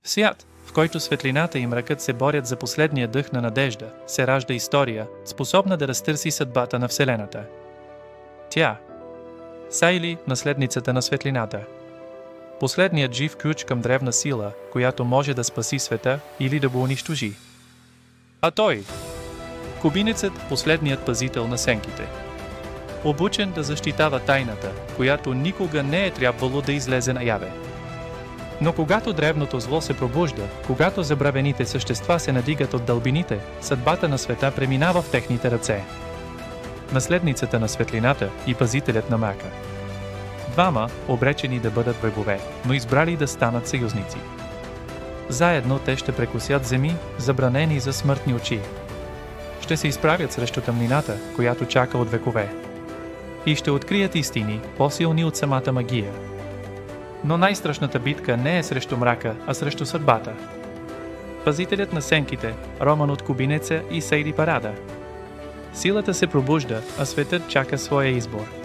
В свят, в който светлината и мракът се борят за последния дъх на надежда, се ражда история, способна да разтърси съдбата на Вселената. Тя – Сайли, наследницата на светлината. Последният жив ключ към древна сила, която може да спаси света или да го унищожи. А той – Кубинецът, последният пазител на сенките. Обучен да защитава тайната, която никога не е трябвало да излезе наяве. Но когато древното зло се пробужда, когато забравените същества се надигат от дълбините, съдбата на света преминава в техните ръце. Наследницата на светлината и пазителят на мрака. Двама, обречени да бъдат врагове, но избрали да станат съюзници. Заедно те ще прекусят земи, забранени за смъртни очи. Ще се изправят срещу тъмнината, която чака от векове. И ще открият истини, по-силни от самата магия. Но най-страшната битка не е срещу мрака, а срещу съдбата. Пазителят на сенките, роман от Кубинеца и Сейди Парада. Силата се пробужда, а светът чака своя избор.